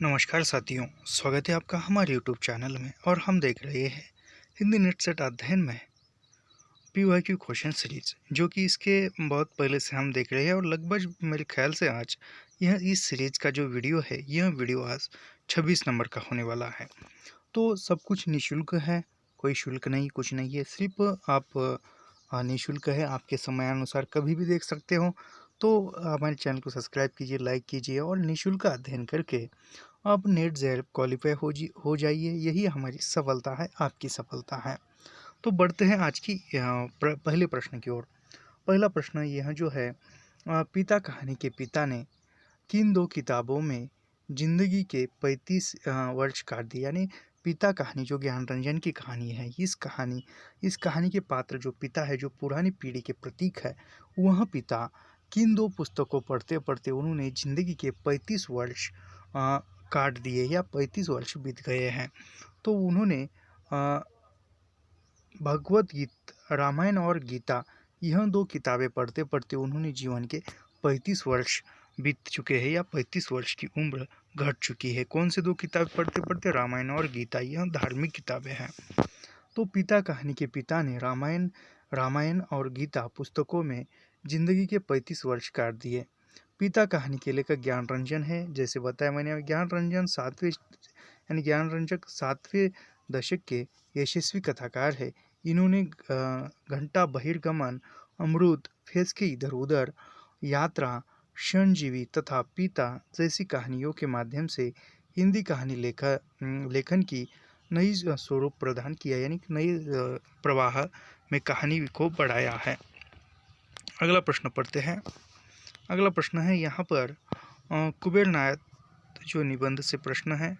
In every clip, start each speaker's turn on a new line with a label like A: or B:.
A: नमस्कार साथियों, स्वागत है आपका हमारे यूट्यूब चैनल में। और हम देख रहे हैं हिंदी नेट सेट अध्ययन में पीवाईक्यू क्वेश्चन सीरीज, जो कि इसके बहुत पहले से हम देख रहे हैं। और लगभग मेरे ख्याल से आज इस सीरीज का जो वीडियो है, यह वीडियो आज 26 नंबर का होने वाला है। तो सब कुछ निःशुल्क है, कोई शुल्क नहीं, कुछ नहीं है। सिर्फ आप निःशुल्क है, आपके समयानुसार कभी भी देख सकते हो। तो हमारे चैनल को सब्सक्राइब कीजिए, लाइक कीजिए और निःशुल्क अध्ययन करके आप नेट जेआरएफ क्वालिफाई हो जाइए। यही हमारी सफलता है, आपकी सफलता है। तो बढ़ते हैं आज की पहले प्रश्न की ओर। पहला प्रश्न यह जो है, पिता कहानी के पिता ने किन दो किताबों में जिंदगी के 35 वर्ष काट दिए। यानी पिता कहानी जो ज्ञान रंजन की कहानी है, इस कहानी के पात्र जो पिता है, जो पुरानी पीढ़ी के प्रतीक है, वह पिता किन दो पुस्तकों पढ़ते पढ़ते उन्होंने जिंदगी के 35 वर्ष काट दिए या 35 वर्ष बीत गए हैं। तो उन्होंने भगवत गीता, रामायण और गीता, यह दो किताबें पढ़ते पढ़ते उन्होंने जीवन के 35 वर्ष बीत चुके हैं या 35 वर्ष की उम्र घट चुकी है। कौन से दो किताबें पढ़ते पढ़ते? रामायण और गीता, यह धार्मिक किताबें हैं। तो पिता कहानी के पिता ने रामायण और गीता पुस्तकों में जिंदगी के 35 वर्ष काट दिए। पिता कहानी के लेखक ज्ञान रंजन है। जैसे बताया मैंने, ज्ञान रंजन ज्ञान रंजक 7वें दशक के यशस्वी कथाकार है। इन्होंने घंटा बहिर्गमन, अमृत, फेस के इधर उधर, यात्रा, क्षणजीवी तथा पिता जैसी कहानियों के माध्यम से हिंदी कहानी लेखन की नई स्वरूप प्रदान किया, यानी नई प्रवाह में कहानी को बढ़ाया है। अगला प्रश्न पढ़ते हैं। अगला प्रश्न है यहाँ पर कुबेरनाथ जो निबंध से प्रश्न है।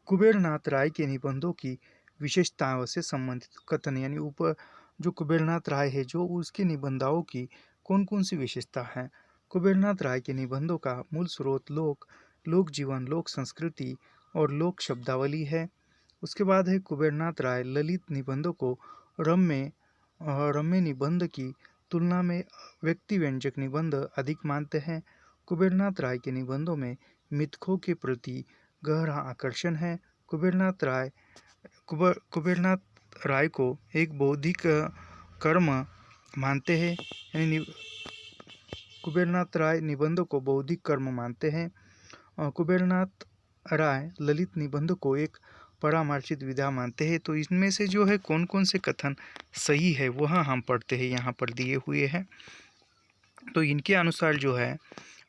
A: कुबेरनाथ राय के निबंधों की विशेषताओं से संबंधित कथन, यानी ऊपर जो कुबेरनाथ राय है, जो उसके निबंधों की कौन कौन सी विशेषता है। कुबेरनाथ राय के निबंधों का मूल स्रोत लोक जीवन, लोक संस्कृति और लोक शब्दावली है। उसके बाद है कुबेरनाथ राय ललित निबंधों को रम्य निबंध की तुलना में व्यक्ति व्यंजक निबंध अधिक मानते हैं। कुबेरनाथ राय के निबंधों में मिथकों के प्रति गहरा आकर्षण है। कुबेरनाथ राय को एक बौद्धिक कर्म मानते हैं, यानी कुबेरनाथ राय निबंधों को बौद्धिक कर्म मानते हैं। कुबेरनाथ राय ललित निबंध को एक परामर्शित विधा मानते हैं। तो इनमें से जो है कौन कौन से कथन सही है वह हम पढ़ते हैं, यहाँ पर दिए हुए हैं। तो इनके अनुसार जो है,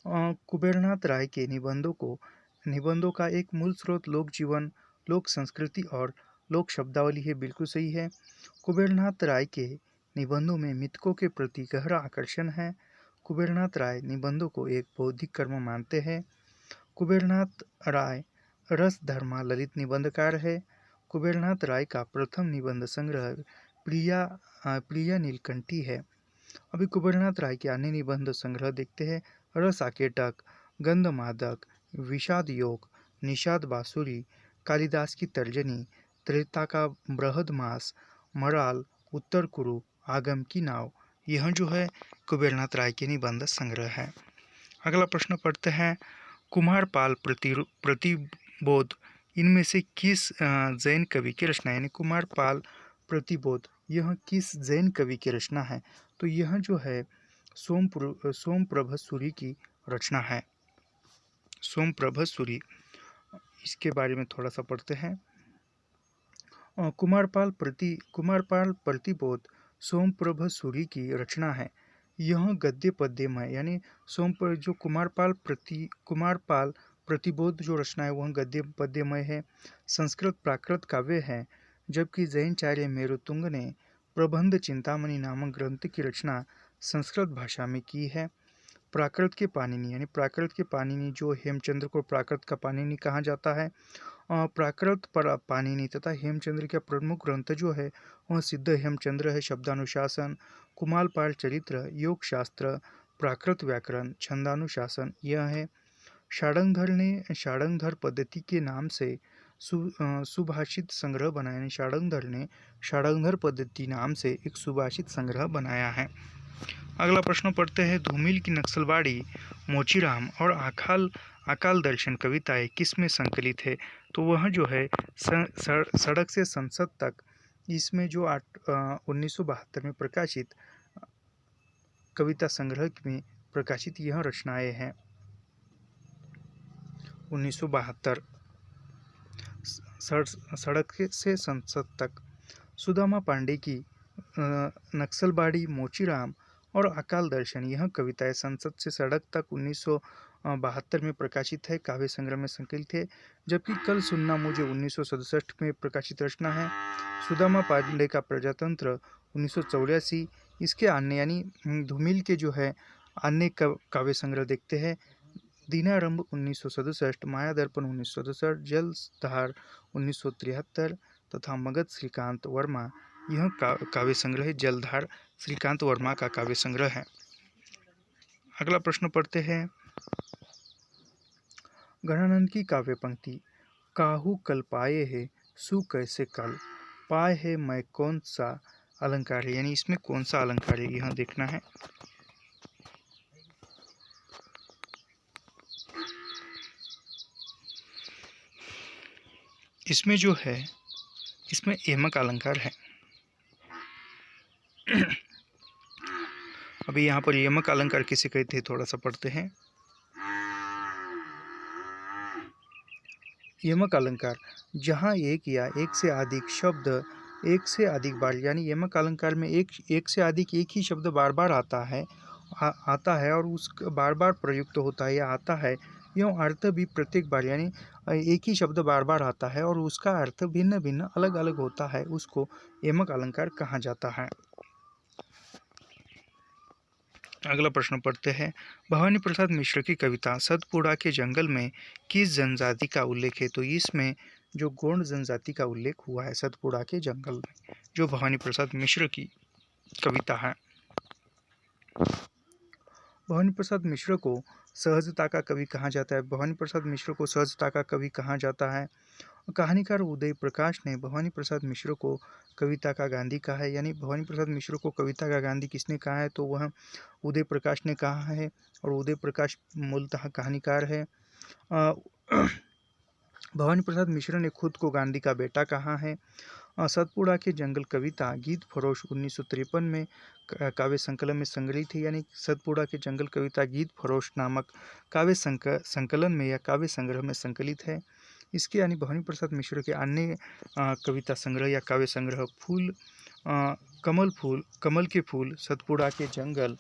A: कुबेरनाथ राय के निबंधों का एक मूल स्रोत लोक जीवन, लोक संस्कृति और लोक शब्दावली है। बिल्कुल सही है। कुबेरनाथ राय के निबंधों में मिथकों के प्रति गहरा आकर्षण है। कुबेरनाथ राय निबंधों को एक बौद्धिक कर्म मानते हैं। कुबेरनाथ राय रस धर्मा ललित निबंधकार है। कुबेरनाथ राय का प्रथम निबंध संग्रह प्रिया नीलकंठी है। अभी कुबेरनाथ राय के अन्य निबंध संग्रह देखते हैं। रस आकेटक, गंधमादक, विषाद योग, निषाद बांसुरी, कालिदास की तर्जनी, त्रेता का बृहदमास, मराल, उत्तर कुरु, आगम की नाव, यह जो है कुबेरनाथ राय के निबंध संग्रह है। अगला प्रश्न पढ़ते हैं। कुमारपाल प्रतिबोध, इनमें से किस जैन कवि की रचना है? यानी कुमारपाल प्रतिबोध, यह किस जैन कवि की रचना है? तो यह जो है सोमप्रभ सूरी की रचना है। सोमप्रभ सूरी, इसके बारे में थोड़ा सा पढ़ते हैं। कुमारपाल प्रतिबोध सोमप्रभ सूरी की रचना है। यह गद्य पद्यमय, यानी कुमारपाल प्रतिबोध जो रचना है वह गद्य पद्यमय है। संस्कृत प्राकृत काव्य है। जबकि जैनाचार्य मेरुतुंग ने प्रबंध चिंतामणि नामक ग्रंथ की रचना संस्कृत भाषा में की है। प्राकृत के पाणिनि जो हेमचंद्र को प्राकृत का पाणिनि कहा जाता है। प्राकृत पर पाणिनि तथा हेमचंद्र का प्रमुख ग्रंथ जो है वह सिद्ध हेमचंद्र है। शब्दानुशासन, कुमारपाल चरित्र, योग शास्त्र, प्राकृत व्याकरण, छंदानुशासन, यह है। षाडंगर ने षाडंगर पद्धति के नाम से सुभाषित संग्रह बनाया। षाडंगर ने षाडंगर पद्धति नाम से एक सुभाषित संग्रह बनाया है। अगला प्रश्न पढ़ते हैं, धूमिल की नक्सलबाड़ी, मोचीराम और अकाल दर्शन कविताएं किस में संकलित है? तो वह जो है सड़क से संसद तक, इसमें जो 1972 में प्रकाशित कविता संग्रह में प्रकाशित यह रचनाएं हैं। 1972 सड़क से संसद तक। सुदामा पांडे की नक्सलबाड़ी, मोचीराम और अकाल दर्शन यह कविताएं संसद से सड़क तक 1972 में प्रकाशित है, काव्य संग्रह में संकलित है। जबकि कल सुनना मुझे 1967 में प्रकाशित रचना है। सुदामा पांडे का प्रजातंत्र 1984। इसके अन्य यानी धूमिल के जो है अन्य काव्य संग्रह देखते हैं। दीनारंभ 1967, माया दर्पण 1967, जलधार 1973 तथा मगध श्रीकांत वर्मा यह काव्य संग्रह है। जलधार श्रीकांत वर्मा का काव्य संग्रह है। अगला प्रश्न पढ़ते हैं, गणानंद की काव्य पंक्ति, काहू कल पाए है सु कैसे कल, पाए है मैं कौन सा अलंकार है, यानी इसमें कौन सा अलंकार है यह देखना है। इसमें जो है इसमें एमक अलंकार है। अभी यहाँ पर यमक अलंकार किसे कहते हैं थोड़ा सा पढ़ते हैं। यमक अलंकार जहाँ एक या एक से अधिक शब्द एक से अधिक बार, यानी यमक अलंकार में एक से अधिक एक ही शब्द बार बार आता है और उस बार बार प्रयुक्त होता है या आता है, यह अर्थ भी प्रत्येक बार, यानी एक ही शब्द बार बार आता है और उसका अर्थ भिन्न भिन्न अलग अलग होता है, उसको यमक अलंकार कहा जाता है। अगला प्रश्न पढ़ते हैं, भवानी प्रसाद मिश्र की कविता सतपुड़ा के जंगल में किस जनजाति का उल्लेख है? तो इसमें जो गोंड जनजाति का उल्लेख हुआ है सतपुड़ा के जंगल में, जो भवानी प्रसाद मिश्र की कविता है। भवानी प्रसाद मिश्र को सहजता का कवि कहा जाता है। भवानी प्रसाद मिश्र को सहजता का कवि कहा जाता है। कहानीकार उदय प्रकाश ने भवानी प्रसाद मिश्र को कविता का गांधी कहा है, यानी भवानी प्रसाद मिश्र को कविता का गांधी किसने कहा है? तो वह उदय प्रकाश ने कहा है, और उदय प्रकाश मूलतः कहानीकार है। भवानी प्रसाद मिश्र ने खुद को गांधी का बेटा कहा है। सतपुड़ा के जंगल कविता गीत फरोश 1953 में काव्य संकलन में संग्रहित है, यानी सतपुड़ा के जंगल कविता गीत फरोश नामक काव्य संकलन में या काव्य संग्रह में संकलित है। इसके यानी भवानी प्रसाद मिश्र के अन्य कविता संग्रह या काव्य संग्रह कमल के फूल, सतपुड़ा के जंगल,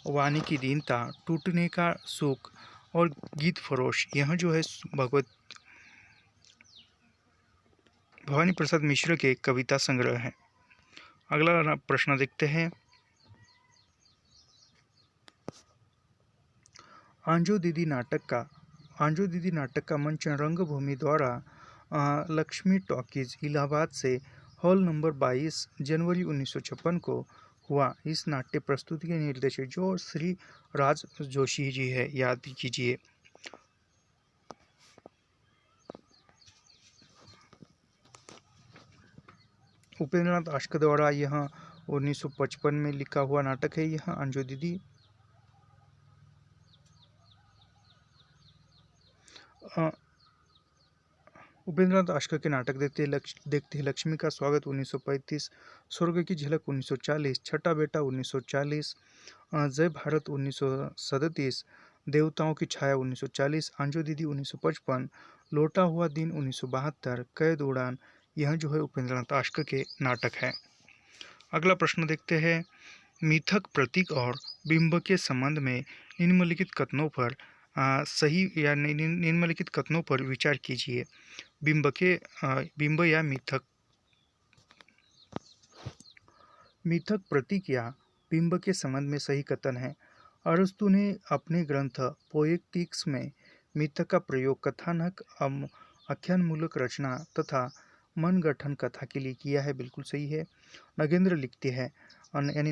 A: वाणी की दीनता, टूटने का सुख और गीत फरोश, यह जो है भवानी प्रसाद मिश्र के कविता संग्रह है। अगला प्रश्न देखते हैं, आंजो दीदी नाटक का मंचन रंगभूमि द्वारा लक्ष्मी टॉकीज इलाहाबाद से हॉल नंबर 22 जनवरी 1956 को हुआ। इस नाट्य प्रस्तुति के निर्देशक जो श्री राज जोशी जी है, याद कीजिए। उपेंद्रनाथ आश्क द्वारा यह 1955 में लिखा हुआ नाटक है। यह आंजो दीदी उपेंद्रनाथ आश्क के नाटक देखते हैं लक्ष्मी का स्वागत 1935, स्वर्ग की झलक 1940, छठा बेटा 1940, जय भारत 1937, देवताओं की छाया 1940, आंजो दीदी 1955, लौटा हुआ दिन 1972, कैद उड़ान, यह जो है उपेंद्रनाथ आश्क के नाटक है। अगला प्रश्न देखते हैं, मिथक, प्रतीक और बिंब के संबंध में निम्नलिखित कथनों पर सही या निम्नलिखित कथनों पर विचार कीजिए। बिंब या मिथक, प्रतीक या बिंब के संबंध में सही कथन है। अरस्तु ने अपने ग्रंथ पोएटिक्स में मिथक का प्रयोग कथानक, आख्यानमूलक रचना तथा मनगठन कथा के लिए किया है, बिल्कुल सही है। नगेंद्र लिखते हैं, यानी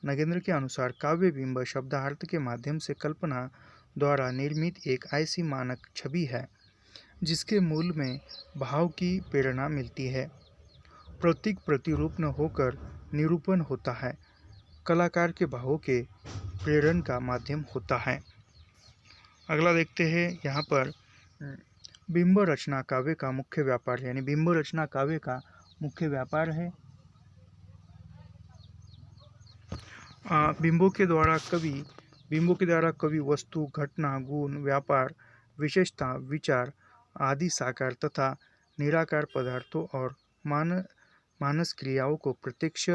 A: नगेंद्र के अनुसार काव्य बिंब शब्दार्थ के माध्यम से कल्पना द्वारा निर्मित एक ऐसी मानक छवि है जिसके मूल में भाव की प्रेरणा मिलती है। प्रतीक प्रतिरूप न होकर निरूपण होता है। कलाकार के भावों के प्रेरण का माध्यम होता है। अगला देखते हैं यहाँ पर बिंब रचना काव्य का मुख्य व्यापार, यानी बिंब रचना काव्य का मुख्य व्यापार है। बिंबों के द्वारा कवि वस्तु, घटना, गुण, व्यापार, विशेषता, विचार आदि साकार तथा निराकार पदार्थों और मानस क्रियाओं को प्रत्यक्ष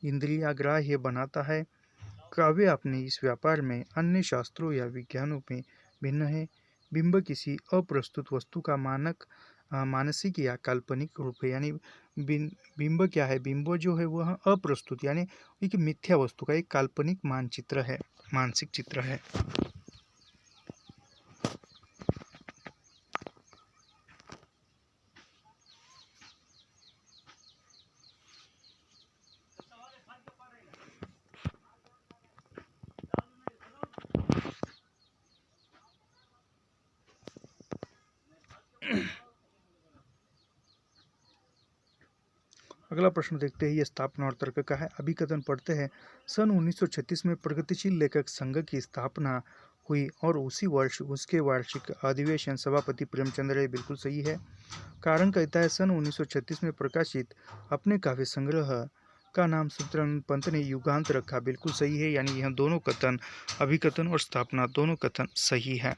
A: इंद्रियाग्राह्य बनाता है। काव्य अपने इस व्यापार में अन्य शास्त्रों या विज्ञानों में भिन्न है। बिंब किसी अप्रस्तुत वस्तु का मानसिक या काल्पनिक रूप है, यानी बिंब क्या है, बिंब जो है वह अप्रस्तुत यानी एक मिथ्या वस्तु का एक काल्पनिक मानचित्र है, मानसिक चित्र है। अगला प्रश्न देखते हैं, ये स्थापना और तर्क का है। अभिकथन पढ़ते हैं। सन 1936 में प्रगतिशील लेखक संघ की स्थापना हुई और उसी वर्ष उसके वार्षिक अधिवेशन सभापति प्रेमचंद रहे। बिल्कुल सही है। कारण कहता है सन 1936 में प्रकाशित अपने काव्य संग्रह का नाम सत्यनारायण पंत ने युगांत रखा। बिल्कुल सही है, यानी यह दोनों कथन, अभिकथन और स्थापना दोनों कथन सही है।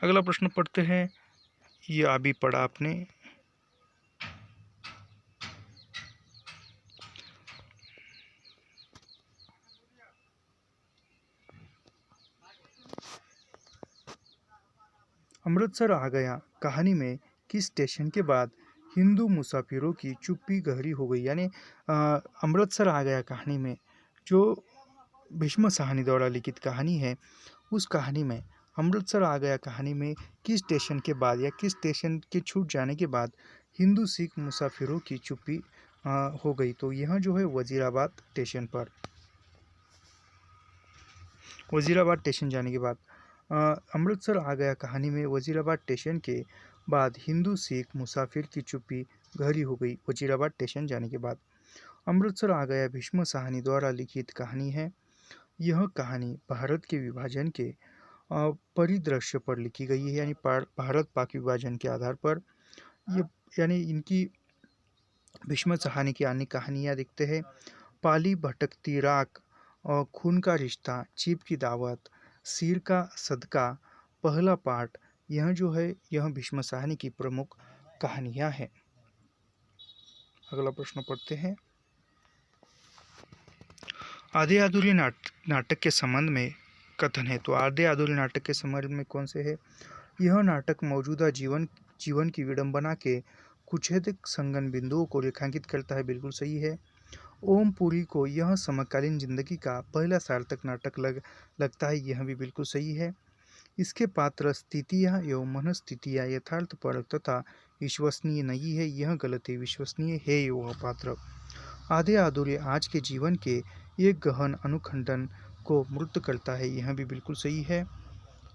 A: अगला प्रश्न पढ़ते हैं, ये अभी पढ़ा आपने। अमृतसर आ गया कहानी में किस स्टेशन के बाद हिंदू मुसाफिरों की चुप्पी गहरी हो गई, यानी अमृतसर आ गया कहानी में जो भीष्म साहनी द्वारा लिखित कहानी है, उस कहानी में अमृतसर आ गया कहानी में किस स्टेशन के बाद या किस स्टेशन के छूट जाने के बाद हिंदू सिख मुसाफिरों की चुप्पी हो गई, तो यह जो है वजीराबाद स्टेशन पर, वजीराबाद स्टेशन जाने के बाद अमृतसर आ गया कहानी में वजीराबाद स्टेशन के बाद हिंदू सिख मुसाफिर की चुप्पी गहरी हो गई। वजीराबाद स्टेशन जाने के बाद अमृतसर आ गया भीष्म साहनी द्वारा लिखित कहानी है। यह कहानी भारत के विभाजन के परिदृश्य पर लिखी गई है, यानी भारत पाक विभाजन के आधार पर। ये यानी इनकी भीष्म साहनी की अन्य कहानियाँ देखते हैं। पाली भटकती राख और खून का रिश्ता, चीप की दावत, सिर का सदका, पहला पाठ, यह जो है यह भीष्म साहनी की प्रमुख कहानियाँ हैं। अगला प्रश्न पढ़ते हैं। आधे अधूरे नाटक के संबंध में कथन है, तो आधे अधूरे नाटक के संबंध में कौन से है? यह नाटक मौजूदा जीवन की विडंबना के कुछेद संगन बिंदुओं को रेखांकित करता है। बिल्कुल सही है। ओम पुरी को यह समकालीन जिंदगी का पहला सार्थक नाटक लगता है, यह भी बिल्कुल सही है। इसके पात्र स्थितियाँ एवं मनस्थितियाँ यथार्थपरक तथा विश्वसनीय नहीं है, यह गलत है। विश्वसनीय है वह पात्र। आधे अधूरे आज के जीवन के एक गहन अनुखंडन को मूर्त करता है, यह भी बिल्कुल सही है।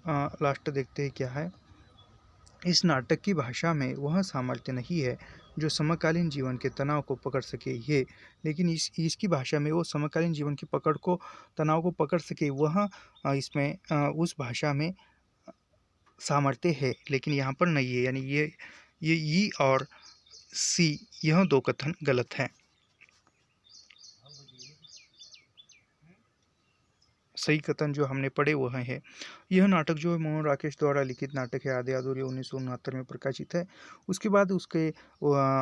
A: लास्ट देखते हैं क्या है। इस नाटक की भाषा में वह सामर्थ्य नहीं है जो समकालीन जीवन के तनाव को पकड़ सके, ये लेकिन इसकी भाषा में वो समकालीन जीवन की तनाव को पकड़ सके, वह इसमें उस भाषा में सामर्थ्य है, लेकिन यहाँ पर नहीं है, यानी ये ई और सी यह दो कथन गलत हैं। सही कथन जो हमने पढ़े वह है। यह नाटक जो है मोहन राकेश द्वारा लिखित नाटक है, आधे अधूरे 1969 में प्रकाशित है। उसके बाद उसके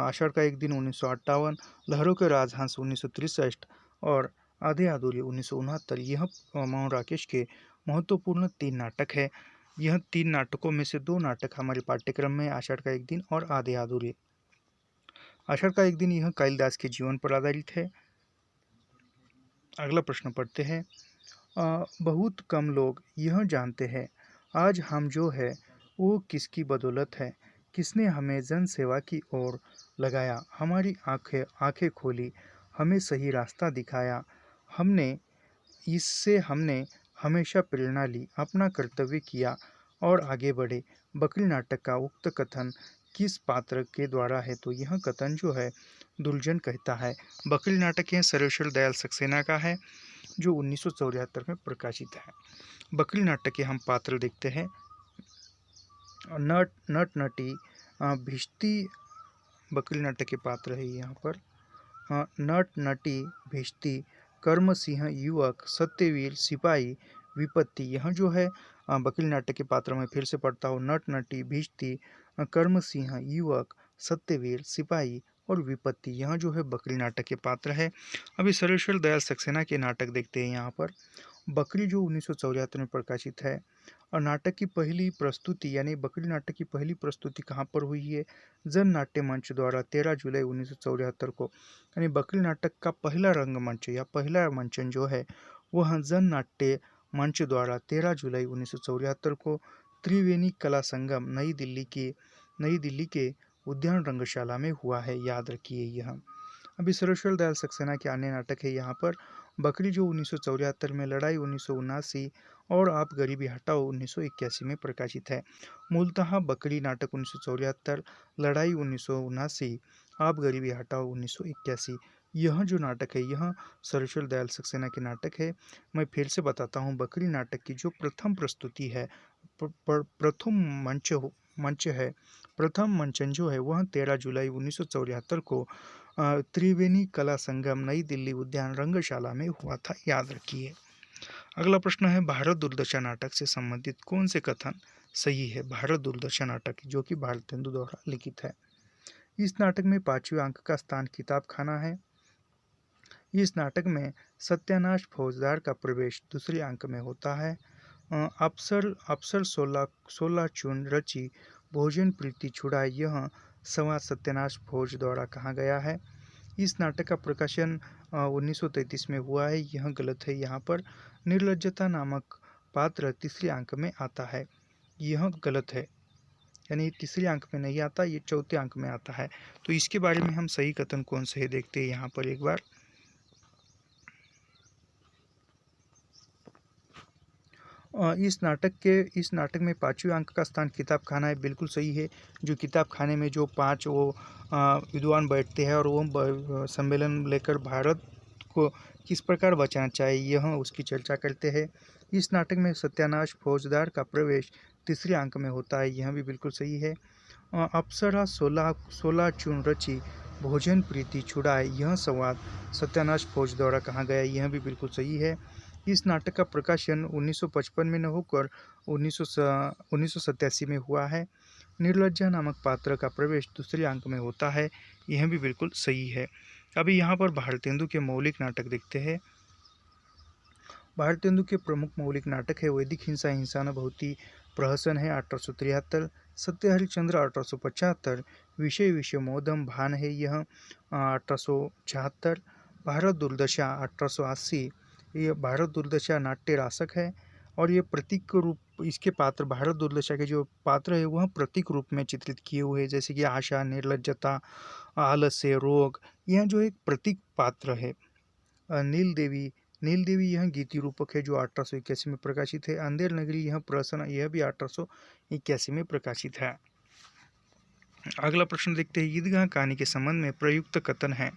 A: आषाढ़ का एक दिन 1958, लहरों के राजहंस 1963 और आधे अधूरे 1969, यह मोहन राकेश के महत्वपूर्ण 3 नाटक है। यह 3 नाटकों में से 2 नाटक हमारे पाठ्यक्रम में, आषाढ़ का एक दिन और आधे अधूरे। आषाढ़ का एक दिन यह कालिदास के जीवन पर आधारित है। अगला प्रश्न पढ़ते हैं। बहुत कम लोग यह जानते हैं आज हम जो है वो किसकी बदौलत है, किसने हमें जन सेवा की ओर लगाया, हमारी आंखें खोली, हमें सही रास्ता दिखाया, हमने हमेशा प्रेरणा ली, अपना कर्तव्य किया और आगे बढ़े। बकरी नाटक का उक्त कथन किस पात्र के द्वारा है, तो यह कथन जो है दुलजन कहता है। बकरी नाटक यह सर्वेश्वर दयाल सक्सेना का है जो 1974 में प्रकाशित है। बकरी नाटक के हम पात्र देखते हैं। नट नटी भिश्ती बकरी नाटक के पात्र है यहाँ पर। नट नटी भिश्ती, कर्म सिंह युवक, सत्यवीर सिपाही, विपत्ति। यह जो है बकरी नाटक के पात्र में फिर से पढ़ता हूँ। नट नटी भिश्ती, कर्म सिंह युवक, सत्यवीर सिपाही और विपत्ति। यह जो है बकरी नाटक के पात्र है। अभी सर्वेश्वर दयाल सक्सेना के नाटक देखते हैं यहाँ पर। बकरी जो 1974 में प्रकाशित है। और नाटक की पहली प्रस्तुति यानी बकरी नाटक की पहली प्रस्तुति कहाँ पर हुई है? जन नाट्य मंच द्वारा 13 जुलाई 1974 को। यानी बकरी नाटक का पहला रंगमंच या पहला मंचन जो है वह जन नाट्य मंच द्वारा 13 जुलाई 1974 को त्रिवेणी कला संगम नई दिल्ली के उद्यान रंगशाला में हुआ है। याद रखिए यह। अभी सर्वेश्वर दयाल सक्सेना के अन्य नाटक है यहाँ पर। बकरी जो 1974 में, लड़ाई 1979 और आप गरीबी हटाओ 1981 में प्रकाशित है। मूलतः बकरी नाटक 1974, लड़ाई 1979, आप गरीबी हटाओ 1981। यह जो नाटक है यह सर्वेश्वर दयाल सक्सेना के नाटक है। मैं फिर से बताता हूँ, बकरी नाटक की जो प्रथम प्रस्तुति है, प्रथम मंच है, प्रथम मंचन जो है वह 13 जुलाई 1974 को त्रिवेणी कला संगम नई दिल्ली उद्यान रंगशाला में हुआ था। याद रखिए। अगला प्रश्न है, भारत दुर्दशा नाटक से संबंधित कौन से कथन सही है? भारत दुर्दशा नाटक जो कि भारतेंदु द्वारा लिखित है। इस नाटक में 5वें अंक का स्थान किताब खाना है। इस नाटक में सत्यानाश फौजदार का प्रवेश दूसरे अंक में होता है। अफसर 16 चून रची, भोजन प्रीति छुड़ाए, यह संवाद सत्यानाश फौज द्वारा कहा गया है। इस नाटक का प्रकाशन 1933 में हुआ है। यह गलत है। यहाँ पर निर्लज्जता नामक पात्र तीसरे अंक में आता है। यह गलत है, यानी तीसरे अंक में नहीं आता, ये चौथे अंक में आता है। तो इसके बारे में हम सही कथन कौन से है देखते हैं यहाँ पर एक बार। इस नाटक में 5वें अंक का स्थान किताब खाना है, बिल्कुल सही है। जो किताब खाने में जो 5 विद्वान बैठते हैं और वो सम्मेलन लेकर भारत को किस प्रकार बचाना चाहिए यह उसकी चर्चा करते हैं। इस नाटक में सत्यानाश फौजदार का प्रवेश तीसरे अंक में होता है, यह भी बिल्कुल सही है। अप्सरा 16 चून रची, भोजन प्रीति छुड़ाए, यह संवाद सत्यानाश फौज द्वारा कहा गया, यह भी बिल्कुल सही है। इस नाटक का प्रकाशन 1955 में न होकर 1987 में हुआ है। निर्लज्जा नामक पात्र का प्रवेश दूसरे अंक में होता है, यह भी बिल्कुल सही है। अभी यहाँ पर भारतेंदु के मौलिक नाटक देखते हैं। भारतेंदु के प्रमुख मौलिक नाटक है वैदिक हिंसा हिंसा न भवति प्रहसन है 1873, सत्य हरिश्चंद्र 1875, विषय विषय मोदम भान है यह 1876, भारत दुर्दशा 1880। यह भारत दुर्दशा नाट्य रासक है और ये प्रतीक रूप, इसके पात्र भारत दुर्दशा के जो पात्र है वह प्रतीक रूप में चित्रित किए हुए हैं, जैसे कि आशा, निर्लज्जता, आलस्य, रोग। यह जो एक प्रतीक पात्र है। नील देवी यह गीति रूपक है जो 1881 में प्रकाशित है। अंधेर नगरी यह प्रहसन, यह भी 1881 में प्रकाशित है। अगला प्रश्न देखते हैं, ईदगाह कहानी के संबंध में प्रयुक्त कथन है।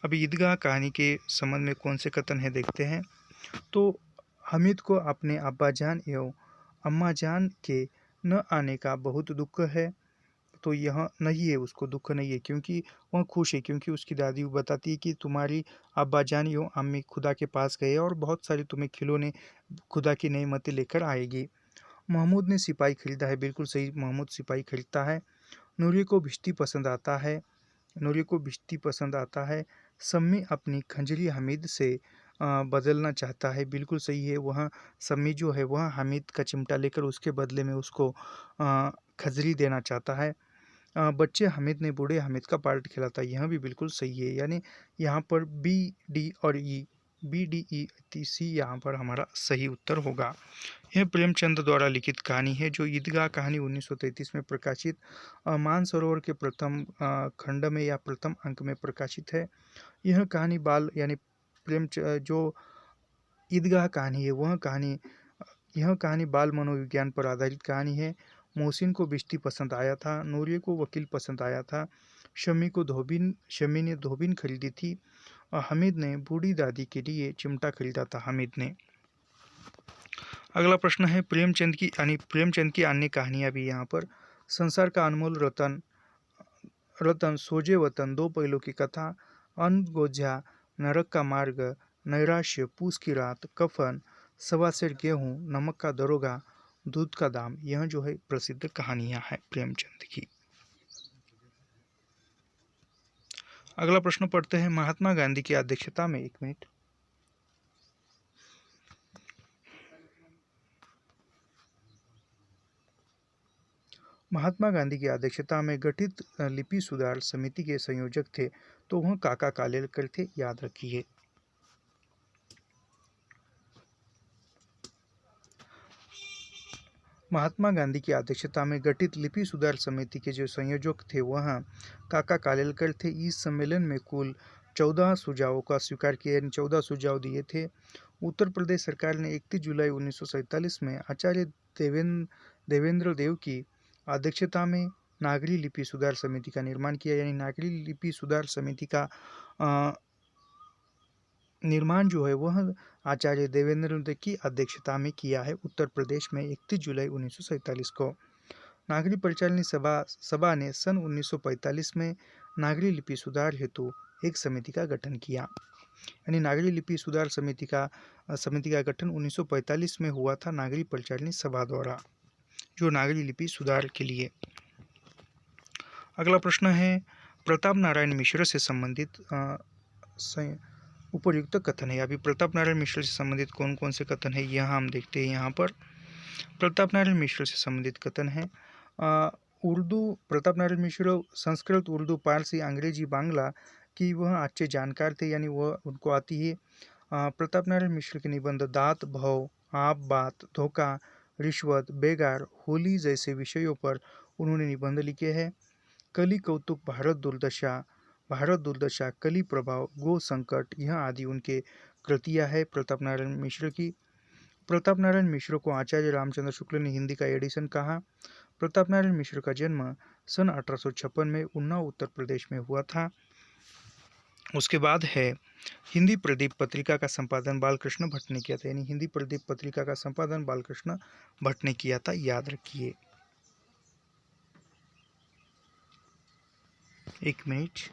A: अभी ईदगाह कहानी के संबंध में कौन से कथन है देखते हैं। तो हामिद को अपने अब्बाजान एवं अम्माजान के न आने का बहुत दुख है। तो यह नहीं है, उसको दुख नहीं है क्योंकि वह खुश है, क्योंकि उसकी दादी बताती है कि तुम्हारी अब्बाजान एवं अम्मी खुदा के पास गए और बहुत सारे तुम्हें खिलौने खुदा की नेमतें लेकर आएगी। महमूद ने सिपाही खरीदा है, बिल्कुल सही, महमूद सिपाही खरीदता है। नूरी को भिश्ती पसंद आता है, नूरी को भिश्ती पसंद आता है। सम्मी अपनी खंजरी हामिद से बदलना चाहता है, बिल्कुल सही है। वह सम्मी जो है वह हामिद का चिमटा लेकर उसके बदले में उसको खंजरी देना चाहता है। बच्चे हामिद ने बूढ़े हामिद का पार्ट खेला था, यह भी बिल्कुल सही है। यानी यहाँ पर बी डी सी यहाँ पर हमारा सही उत्तर होगा। यह प्रेमचंद द्वारा लिखित कहानी है जो ईदगाह कहानी 1933 में प्रकाशित मानसरोवर के प्रथम खंड में या प्रथम अंक में प्रकाशित है। यह कहानी जो ईदगाह कहानी है यह कहानी बाल मनोविज्ञान पर आधारित कहानी है। मोहसिन को बिश्ती पसंद आया था, नूरिया को वकील पसंद आया था, शमी ने धोबिन खरीदी थी और हामिद ने बूढ़ी दादी के लिए चिमटा खरीदा था। हामिद ने। अगला प्रश्न है प्रेमचंद की अन्य कहानियां भी यहाँ पर। संसार का अनमोल रतन, सोजे वतन, दो पहलू की कथा, अन्न गोझा, नरक का मार्ग, नैराश्य, पूस की रात, कफन, सवा सेर गेहूं, नमक का दरोगा, दूध का दाम, यह जो है प्रसिद्ध कहानियां हैं प्रेमचंद की। अगला प्रश्न पढ़ते हैं। महात्मा गांधी की अध्यक्षता में, एक मिनट, महात्मा गांधी की अध्यक्षता में गठित लिपि सुधार समिति के संयोजक थे तो वह काका कालेलकर थे, याद रखिए। महात्मा गांधी की अध्यक्षता में गठित लिपि सुधार समिति के जो संयोजक थे वह काका कालेलकर थे। इस सम्मेलन में कुल 14 सुझावों का स्वीकार किया, 14 सुझाव दिए थे। उत्तर प्रदेश सरकार ने 31 जुलाई 1947 में आचार्य देवेंद्र देव की अध्यक्षता में नागरी लिपि सुधार समिति का निर्माण किया। यानी नागरी लिपि सुधार समिति का निर्माण जो है वह आचार्य देवेंद्र देव की अध्यक्षता में किया है उत्तर प्रदेश में 31 जुलाई 1947 को। नागरी परिचालनी सभा ने सन 1945 में नागरी लिपि सुधार हेतु एक समिति का गठन किया। यानी नागरी लिपि सुधार समिति का गठन 1945 में हुआ था नागरी परिचालनी सभा द्वारा, जो नागरी लिपि सुधार के लिए। अगला प्रश्न है। प्रताप नारायण मिश्र से संबंधित उपयुक्त कथन है। अभी प्रताप नारायण मिश्र से संबंधित कौन कौन से कथन है यह हम देखते हैं। यहाँ पर प्रताप नारायण मिश्र से संबंधित कथन है। प्रताप नारायण मिश्र संस्कृत, उर्दू, पारसी, अंग्रेजी, बांग्ला की वह अच्छे जानकार थे, यानी वह उनको आती है। प्रताप नारायण मिश्र के निबंध दात, भव, आप, बात, धोखा, रिश्वत, बेगार, होली जैसे विषयों पर उन्होंने निबंध लिखे हैं। कली कौतुक, भारत दुर्दशा, कली प्रभाव, गो संकट, यह आदि उनके कृतियां है प्रताप नारायण मिश्र की। प्रताप नारायण मिश्र को आचार्य रामचंद्र शुक्ल ने हिंदी का एडिशन कहा। प्रताप नारायण मिश्र का जन्म सन 1856 में उन्नाव उत्तर प्रदेश में हुआ था। उसके बाद है हिंदी प्रदीप पत्रिका का संपादन बालकृष्ण भट्ट ने किया था। यानी हिंदी प्रदीप पत्रिका का संपादन बालकृष्ण भट्ट ने किया था, याद रखिए। एक मिनट।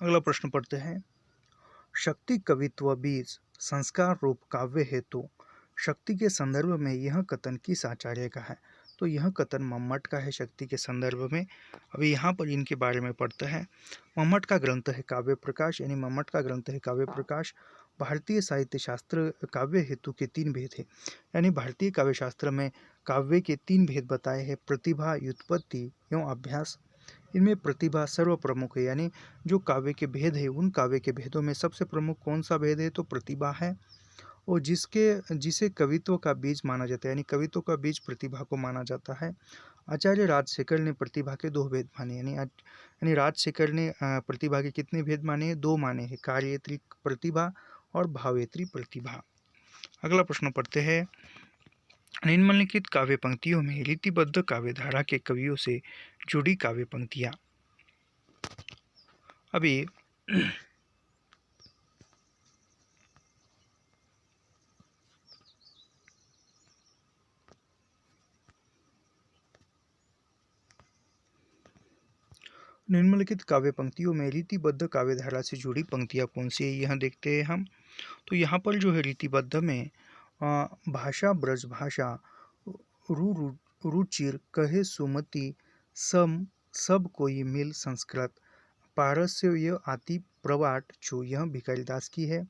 A: अगला प्रश्न पढ़ते हैं। शक्ति कवित्व बीज संस्कार रूप काव्य हेतु शक्ति के संदर्भ में यह कथन किस आचार्य का है? तो यह कथन मम्मट का है शक्ति के संदर्भ में। अभी यहाँ पर इनके बारे में पढ़ते हैं। मम्मट का ग्रंथ है काव्य प्रकाश, यानी मम्मट का ग्रंथ है काव्य प्रकाश। भारतीय साहित्य शास्त्र काव्य हेतु के 3 भेद है। यानी भारतीय काव्य शास्त्र में काव्य के 3 भेद बताए हैं, प्रतिभा, व्युत्पत्ति एवं अभ्यास। इनमें प्रतिभा सर्वप्रमुख है। यानी जो काव्य के भेद है उन काव्य के भेदों में सबसे प्रमुख कौन सा भेद है? तो प्रतिभा है। और जिसे कवित्व का बीज माना जाता है, यानी कवित्व का बीज प्रतिभा को माना जाता है। आचार्य राजशेखर ने प्रतिभा के 2 भेद माने। यानी राजशेखर ने प्रतिभा के कितने भेद माने हैं? 2 माने हैं, कार्येत्री प्रतिभा और भावेत्री प्रतिभा। अगला प्रश्न पढ़ते हैं। निम्नलिखित काव्य पंक्तियों में रीतिबद्ध काव्यधारा के कवियों से जुड़ी काव्य पंक्तियां। अभी निम्नलिखित काव्य पंक्तियों में रीतिबद्ध काव्यधारा से जुड़ी पंक्तियां कौन सी है यह देखते हैं हम। तो यहाँ पर जो है रीतिबद्ध में भाषा ब्रज भाषा, रुचिर कहे सुमति, सब कोई मिल संस्कृत, पारस्य यह आति प्रवाट जो यह भिखारीदास की है।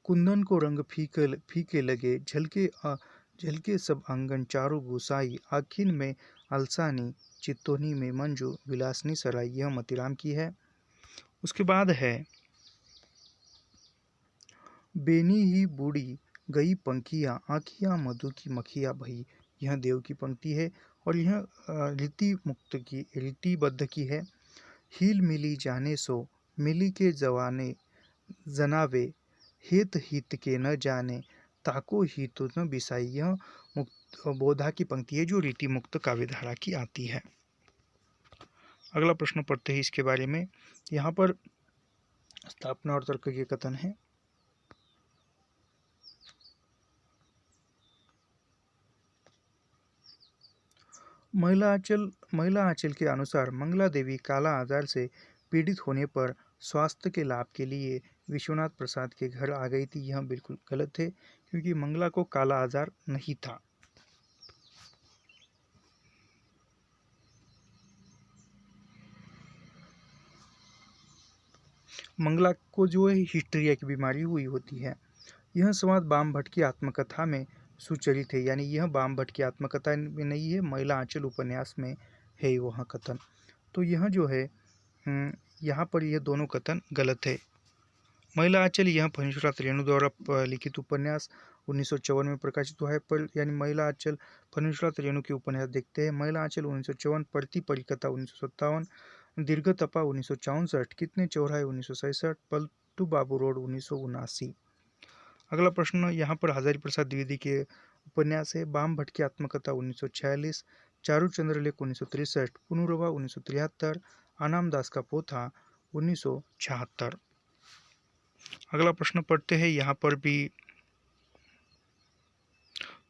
A: कुंदन को रंग फीके लगे, झलके सब आंगन चारों गुसाई, आखिन में अलसानी, चित्तौनी में मंजू, विलासनी सराय, यह मतीराम की है। उसके बाद है बेनी ही बूढ़ी गई पंखियाँ, आँखियाँ मधु की मक्खियाँ भई। यह देव की पंक्ति है और यह रीतिबद्ध की है। हील मिली जाने सो मिली के जवाने जनावे, हित हित के न जाने ताको ही तो न बिसाई। यह मुक्त बोधा की पंक्ति है जो रीति मुक्त काव्यधारा की आती है। अगला प्रश्न पढ़ते हैं इसके बारे में। यहाँ पर स्थापना और तर्क के कथन है। महिला आंचल के अनुसार मंगला देवी काला आजार से पीड़ित होने पर स्वास्थ्य के लाभ के लिए विश्वनाथ प्रसाद के घर आ गई थी। यह बिल्कुल गलत है क्योंकि मंगला को काला आजार नहीं था। मंगला को जो है हिस्ट्रिया की बीमारी हुई होती है। यह संवाद बाम भट्ट की आत्मकथा में सुचरित है, यानी यह बाम भट्ट की आत्मकथा में नहीं है, महिला आंचल उपन्यास में है वह कथन। तो यह जो है यहाँ पर यह दोनों कथन गलत है। महिला आंचल यह फणीश्वरनाथ रेणु द्वारा लिखित उपन्यास 1954 में प्रकाशित हुआ है। पर यानी महिला आंचल फणीश्वरनाथ रेणु के उपन्यास देखते हैं। महिला आंचल 1954, पड़ती परिकथा 1957, दीर्घतपा 1964, कितने चौराहे 1967, पलटू बाबू रोड 1979। अगला प्रश्न यहाँ पर हजारी प्रसाद द्विवेदी के उपन्यास है। बाम भट्ट की आत्मकथा 1946, चारू चंद्रलेख 1963, पुनर्वा 1973, आनाम दास का पोथा 1976। अगला प्रश्न पढ़ते हैं। यहाँ पर भी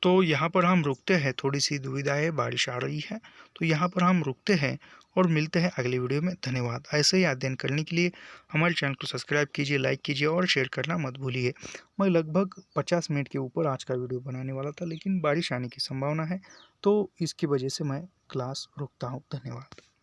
A: तो यहाँ पर हम रुकते हैं, थोड़ी सी दुविधा है, बारिश आ रही है, तो यहाँ पर हम रुकते हैं और मिलते हैं अगले वीडियो में। धन्यवाद। ऐसे ही अध्ययन करने के लिए हमारे चैनल को सब्सक्राइब कीजिए, लाइक कीजिए और शेयर करना मत भूलिए। मैं लगभग 50 मिनट के ऊपर आज का वीडियो बनाने वाला था, लेकिन बारिश आने की संभावना है, तो इसकी वजह से मैं क्लास रुकता हूँ। धन्यवाद।